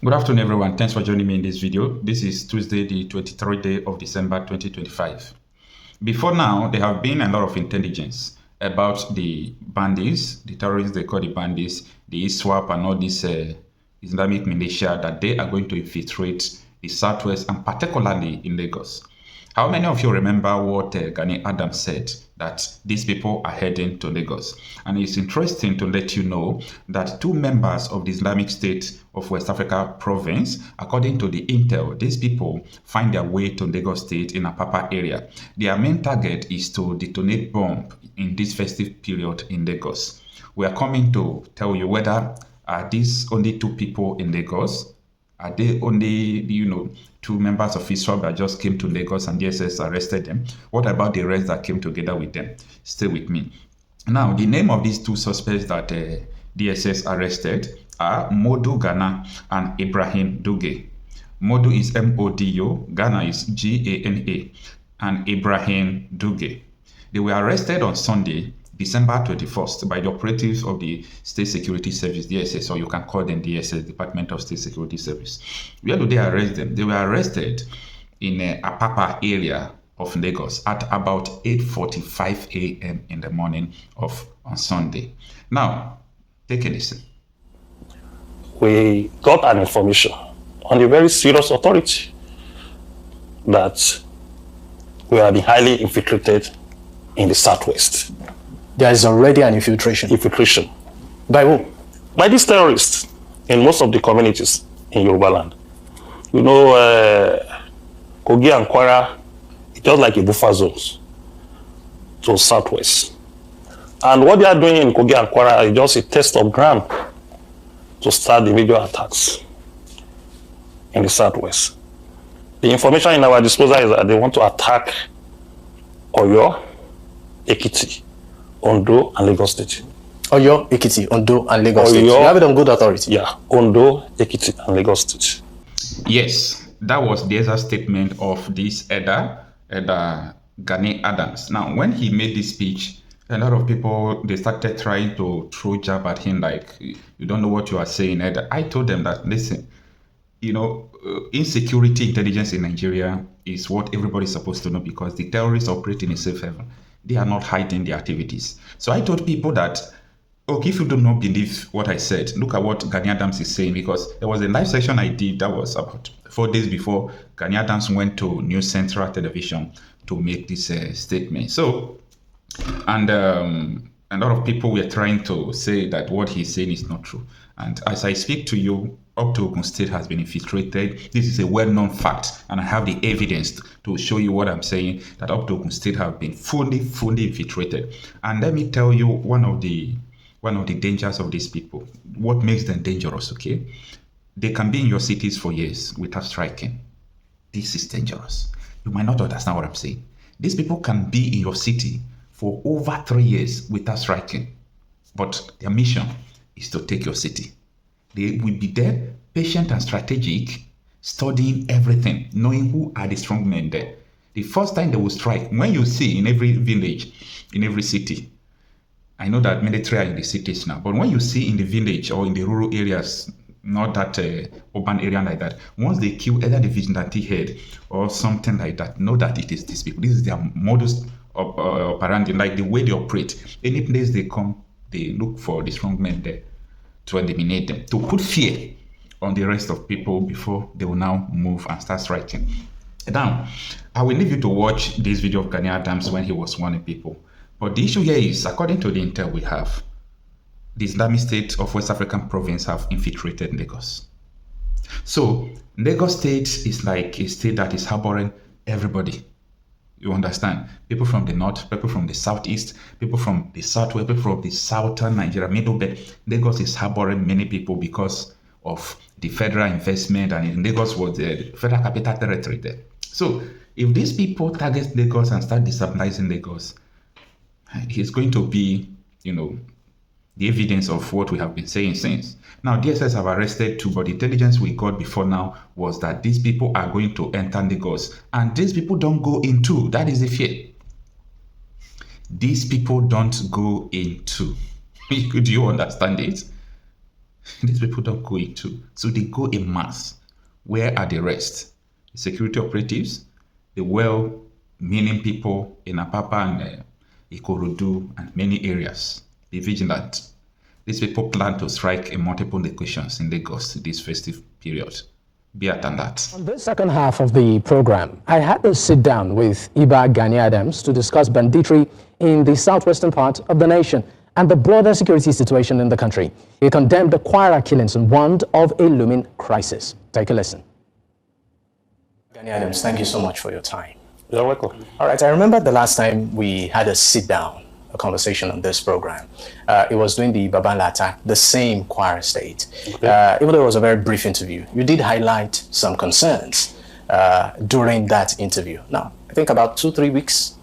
Good afternoon, everyone. Thanks for joining me in this video. This is Tuesday, the 23rd day of December 2025. Before now, there have been a lot of intelligence about the bandits, the terrorists they call the bandits, the ISWΑP and all these Islamic militia that they are going to infiltrate the Southwest and particularly in Lagos. How many of you remember what Gani Adams said, that these people are heading to Lagos? And it's interesting to let you know that two members of the Islamic State of West Africa province, according to the intel, these people find their way to Lagos State in Apapa area. Their main target is to detonate bomb in this festive period in Lagos. We are coming to tell you whether are these only two people in Lagos. Are they only, two members of ISWAP that just came to Lagos and DSS arrested them? What about the rest that came together with them? Stay with me. Now, the name of these two suspects that DSS arrested are Modu Ghana and Ibrahim Duge. Modu is M-O-D-U, Ghana is G-A-N-A, and Ibrahim Duge. They were arrested on Sunday, December 21st, by the operatives of the State Security Service, DSS, or you can call them DSS, Department of State Security Service. Where do they arrest them? They were arrested in Apapa area of Lagos at about 8:45 a.m. in the morning on Sunday. Now, take a listen. We got an information on a very serious authority that we have been highly infiltrated in the Southwest. There is already an infiltration. Infiltration. By who? By these terrorists in most of the communities in Yoruba land. Kogi and Kwara, it's just like a buffer zones to Southwest. And what they are doing in Kogi and Kwara is just a test of ground to start the major attacks in the Southwest. The information in our disposal is that they want to attack Oyo, Ekiti, Ondo, and Lagos State. Oyo, Ekiti, Ondo, and Lagos State. You have it on good authority. Yeah, Ondo, Ekiti, and Lagos State. Yes, that was the exact statement of this Elder Gani Adams. Now, when he made this speech, a lot of people, they started trying to throw jab at him like, you don't know what you are saying, Elder. I told them that, listen, insecurity intelligence in Nigeria is what everybody's supposed to know because the terrorists operate in a safe haven. They are not hiding their activities. So I told people that, if you do not believe what I said, look at what Gani Adams is saying, because there was a live session I did that was about 4 days before Gani Adams went to News Central Television to make this statement. So, and a lot of people were trying to say that what he's saying is not true. And as I speak to you, up to Ogun State has been infiltrated. This is a well-known fact, and I have the evidence to show you what I'm saying, that up to Ogun State have been fully infiltrated. And let me tell you one of the dangers of these people, what makes them dangerous, okay? They can be in your cities for years without striking. This is dangerous. You might not understand what I'm saying. These people can be in your city for over 3 years without striking, but their mission is to take your city. They will be there, patient and strategic, studying everything, knowing who are the strong men there. The first time they will strike, when you see in every village, in every city, I know that military are in the cities now, but when you see in the village or in the rural areas, not that urban area like that, once they kill either the vigilante head or something like that, know that it is these people. This is their modus operandi, like the way they operate. Any place they come, they look for the strong men there to eliminate them, to put fear on the rest of people before they will now move and start striking. Now, I will leave you to watch this video of Gani Adams when he was warning people. But the issue here is, according to the intel we have, the Islamic State of West African province have infiltrated Lagos. So Lagos State is like a state that is harboring everybody. You understand? People from the north, people from the southeast, people from the southwest, people from the southern Nigeria, middle belt. Lagos is harboring many people because of the federal investment, and in Lagos was the federal capital territory there. So if these people target Lagos and start destabilizing Lagos, it's going to be, the evidence of what we have been saying since. Now, DSS have arrested two, but the intelligence we got before now was that these people are going to enter Lagos, and these people don't go into. That is the fear. These people don't go into. Do you understand it? These people don't go into. So they go in mass. Where are the rest? The security operatives, the well-meaning people in Apapa and Ikorodu and many areas. Be vigilant. These people plan to strike in multiple locations in Lagos this festive period. Be alert. On this second half of the program, I had to sit down with Iba Gani Adams to discuss banditry in the southwestern part of the nation and the broader security situation in the country. He condemned the Kwara killings and warned of a looming crisis. Take a listen. Gani Adams, thank you so much for your time. You're welcome. All right, I remember the last time we had a sit-down, a conversation on this program. It was during the Babala attack, the same Kwara state. Okay. Even though it was a very brief interview, you did highlight some concerns during that interview. Now, I think about 2-3 weeks,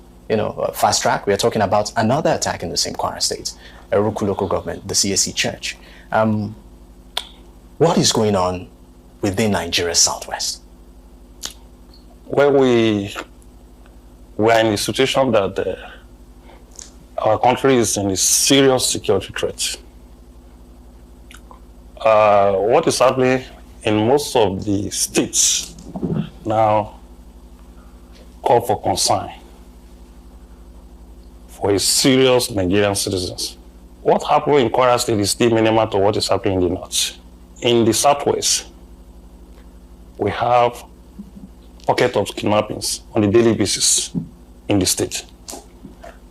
fast track, we are talking about another attack in the same Kwara state, Eruku local government, the CAC church. What is going on within Nigeria's southwest? Well, we are in a situation that our country is in a serious security threat. What is happening in most of the states now call for concern for a serious Nigerian citizens. What happened in Kwara State is still minimal to what is happening in the north. In the southwest, we have pockets of kidnappings on a daily basis in the state,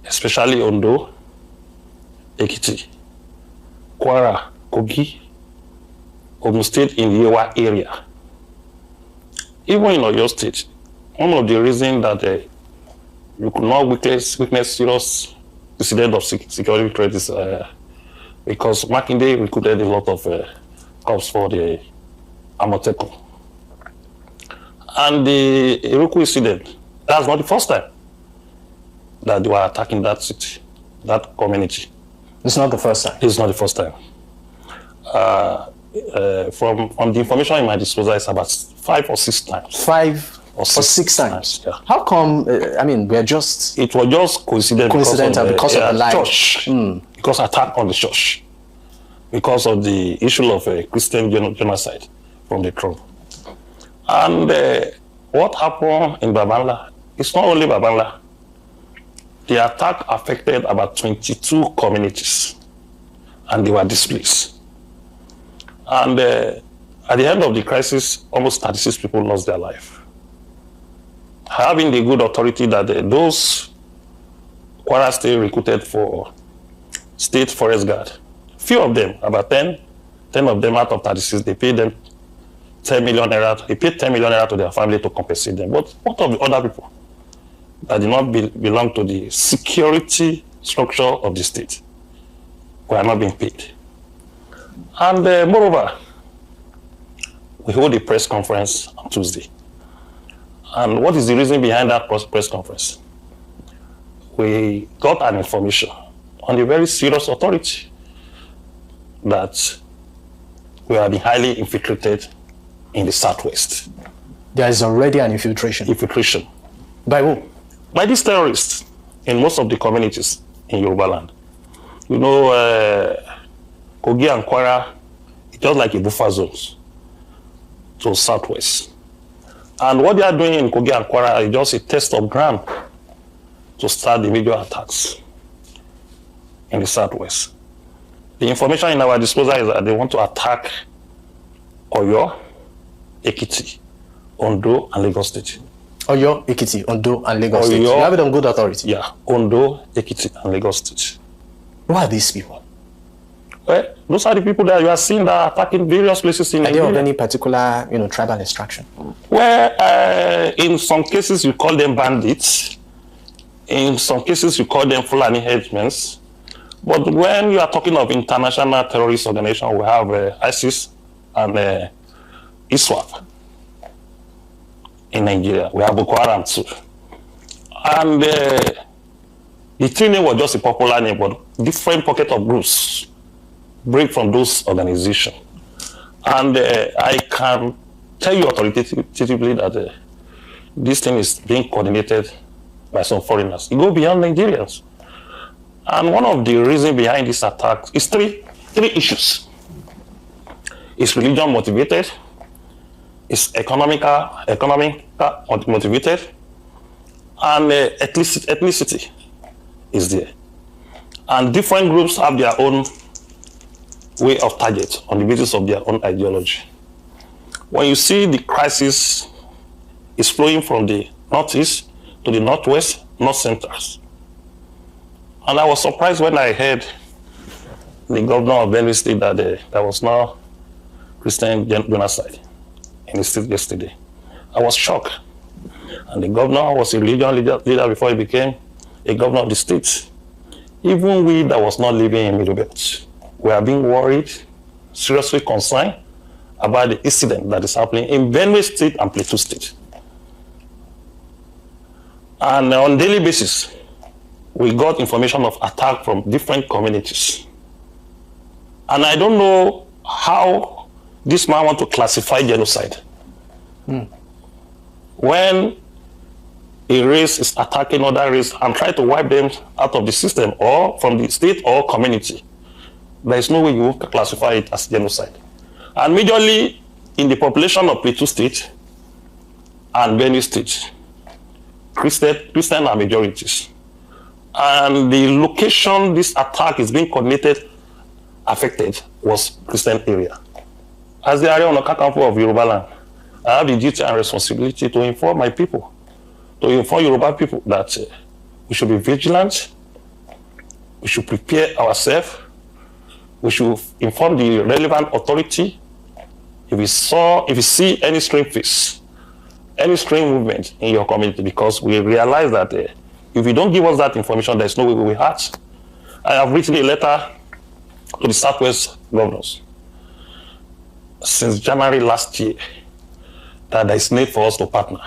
especially Ondo, Ekiti, Kwara, Kogi, Ogun State in the Yewa area. Even in Oyo State, one of the reasons that you could not witness serious incident of security threat is because Makinde recruited a lot of cops for the Amotekun. And the Eruku incident, that's not the first time that they were attacking that city, that community. It's not the first time? It's not the first time. From the information in my disposal, it's about 5 or 6 times. 5 or 6 times? Yeah. How come, we're just... It was just coincidental because of the light. Church. Because attack on the church. Because of the issue of Christian genocide from the throne. And what happened in Babangla, it's not only Babangla. The attack affected about 22 communities and they were displaced. And at the end of the crisis, almost 36 people lost their life. Having the good authority that those Kwara State recruited for State Forest Guard, few of them, about 10 of them out of 36, they paid them 10 million naira. They paid 10 million naira to their family to compensate them. But what of the other people that did not belong to the security structure of the state were not being paid? And moreover, we hold a press conference on Tuesday. And what is the reason behind that press conference? We got an information on a very serious authority that we have been highly infiltrated in the southwest. There is already an infiltration. Infiltration. By who? By these terrorists in most of the communities in Yoruba land. Kogi and Kwara, it's just like a buffer zones to southwest. And what they are doing in Kogi and Kwara is just a test of ground to start the major attacks in the southwest. The information in our disposal is that they want to attack Oyo, Ekiti, Ondo, and Lagos State. Oyo, Ekiti, Ondo, and Lagos State. You have it on good authority? Yeah, Ondo, Ekiti, and Lagos State. Who are these people? Well, those are the people that you are seeing that are attacking various places in Nigeria. Are they of any particular, tribal extraction? Well, in some cases you call them bandits. In some cases you call them Fulani headsmen. But when you are talking of international terrorist organization, we have ISIS and ISWAP in Nigeria. We have Boko Haram too. And the 3 name was just a popular name, but different pocket of groups break from those organizations. And I can tell you authoritatively that this thing is being coordinated by some foreigners. It goes beyond Nigerians. And one of the reasons behind this attack is three issues. It's religion motivated. It's economic motivated. And ethnicity is there. And different groups have their own way of target on the basis of their own ideology. When you see the crisis is flowing from the northeast to the northwest, north centers. And I was surprised when I heard the governor of Benue State that there was no Christian genocide in the state yesterday. I was shocked. And the governor was a religion leader before he became a governor of the state. Even we that was not living in Middle Belt, we are being worried, seriously concerned about the incident that is happening in Benue State and Plateau State. And on a daily basis, we got information of attack from different communities. And I don't know how this man wants to classify genocide. When a race is attacking other race and try to wipe them out of the system or from the state or community, there is no way you can classify it as genocide. And majorly in the population of Plateau State and Benue State, Christian are majorities. And the location this attack is being coordinated, affected, was Christian area. As the area on the Kakampo of Yoruba land, I have the duty and responsibility to inform my people, to inform Yoruba people that we should be vigilant, we should prepare ourselves, we should inform the relevant authority if we see any strange face, any strange movement in your community, because we realize that if you don't give us that information, there's no way we will act. I have written a letter to the Southwest governors since January last year that there is need for us to partner.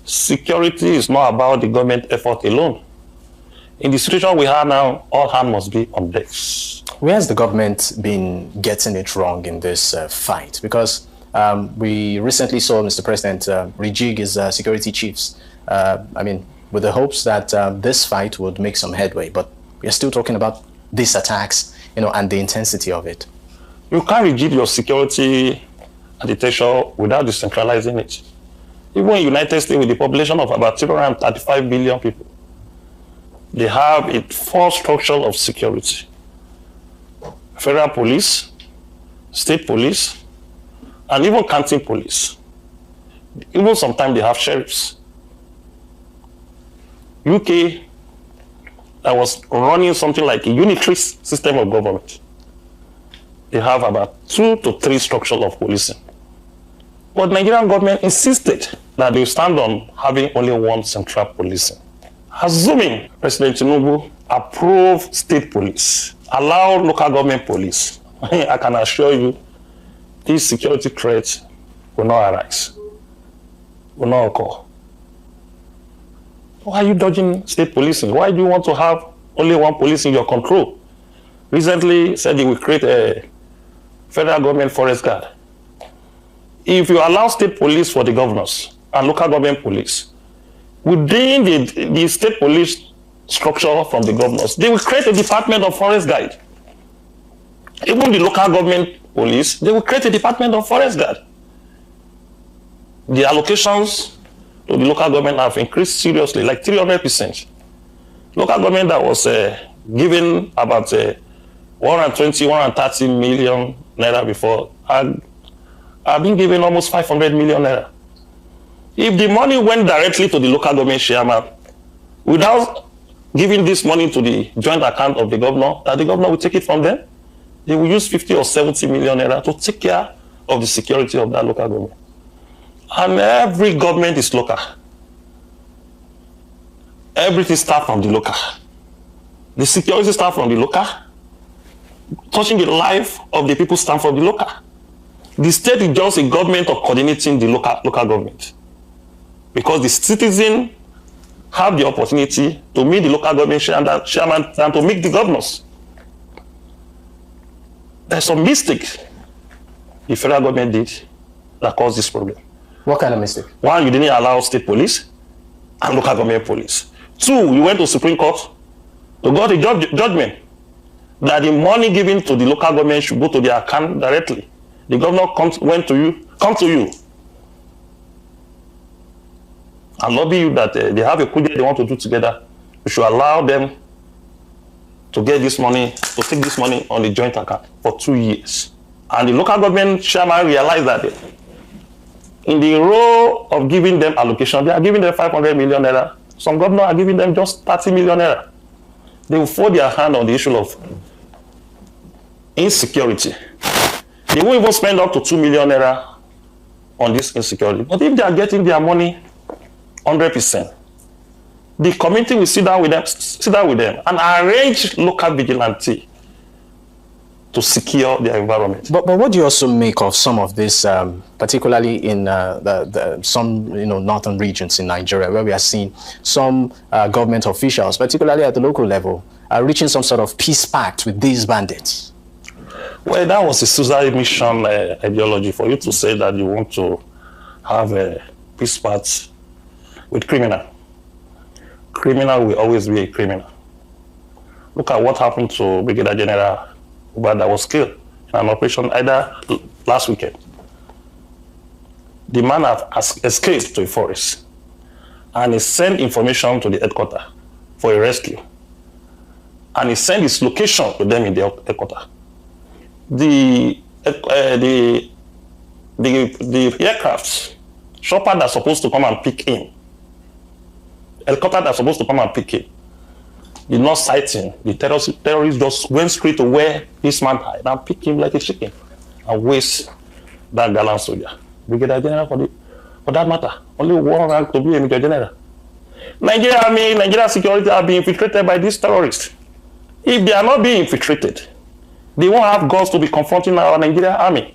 Security is not about the government effort alone. In the situation we have now, all hands must be on deck. Where has the government been getting it wrong in this fight? Because we recently saw Mr. President rejig his security chiefs. With the hopes that this fight would make some headway, but we are still talking about these attacks, and the intensity of it. You can't rejig your security agitation without decentralizing it. Even in the United States, with the population of about 335 billion people, they have a full structure of security. Federal police, state police, and even county police. Even sometimes they have sheriffs. UK, that was running something like a unitary system of government. They have about 2 to 3 structures of policing. But Nigerian government insisted that they stand on having only one central policing. Assuming President Tinubu approved state police, allow local government police, I can assure you these security threats will not arise, will not occur. Why are you dodging state policing? Why do you want to have only one police in your control? Recently said he will create a federal government forest guard. If you allow state police for the governors and local government police, within the state police structure from the governors, they will create a department of forest guard. Even the local government police, they will create a department of forest guard. The allocations to the local government have increased seriously, like 300%. Local government that was given about 120, 130 million naira before are being given almost 500 million naira. If the money went directly to the local government chairman, without giving this money to the joint account of the governor, that the governor will take it from them, they will use 50 or 70 million naira to take care of the security of that local government. And every government is local. Everything starts from the local. The security starts from the local. Touching the life of the people starts from the local. The state is just a government of coordinating the local government. Because the citizens have the opportunity to meet the local government chairman and to meet the governors. There's some mistake the federal government did that caused this problem. What kind of mistake? One, you didn't allow state police and local government police. 2, you went to Supreme Court to get a judgment that the money given to the local government should go to their account directly. The governor come to you and lobby you that they have a project they want to do together. You should allow them to get this money, to take this money on the joint account for 2 years. And the local government chairman realized that in the role of giving them allocation, they are giving them 500 million naira. Some governors are giving them just 30 million naira. They will fold their hand on the issue of insecurity. They won't even spend up to 2 million naira on this insecurity. But if they are getting their money 100%, the community will sit down with them and arrange local vigilante to secure their environment. But what do you also make of some of this, particularly in some northern regions in Nigeria, where we are seeing some government officials, particularly at the local level, reaching some sort of peace pact with these bandits? Well, that was a suicide mission ideology for you to say that you want to have a peace pact with criminal. Criminal will always be a criminal. Look at what happened to Brigadier General that was killed in an operation either last weekend. The man has escaped to a forest and he sent information to the headquarters for a rescue. And he sent his location to them in the headquarters. The aircrafts, chopper that's supposed to come and pick him, helicopter that's supposed to come and pick him, did not sight him. The terrorists just went straight to where this man hid and picked him like a chicken and waste that gallant soldier. Brigadier General for that matter, only one rank to be a Major General. Nigeria Army, Nigeria security are being infiltrated by these terrorists. If they are not being infiltrated, they won't have guts to be confronting our Nigerian Army.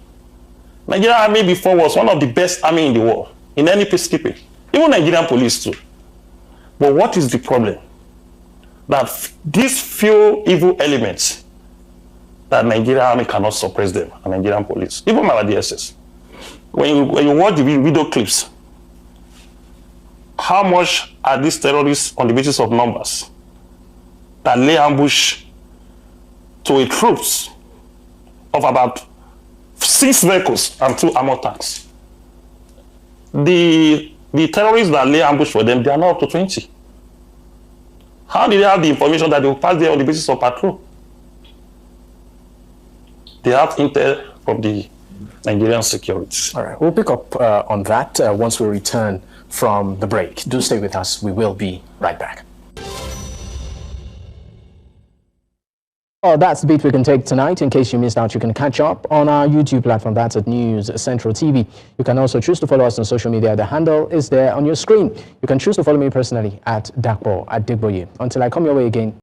Nigerian Army before was one of the best army in the world, in any peacekeeping, even Nigerian police too. But what is the problem? That these few evil elements, that Nigerian Army cannot suppress them, and Nigerian police, even our DSS. When you watch the video clips, how much are these terrorists on the basis of numbers that lay ambush to a troops of about 6 vehicles and 2 armored tanks? The terrorists that lay ambush for them, they are not up to 20. How did they have the information that they will pass there on the basis of patrol? They have intel from the Nigerian security. All right, we'll pick up on that once we return from the break. Do stay with us. We will be right back. Oh, that's the beat we can take tonight. In case you missed out, you can catch up on our YouTube platform. That's at News Central TV. You can also choose to follow us on social media. The handle is there on your screen. You can choose to follow me personally at Dakbo, at Digboye. Until I come your way again.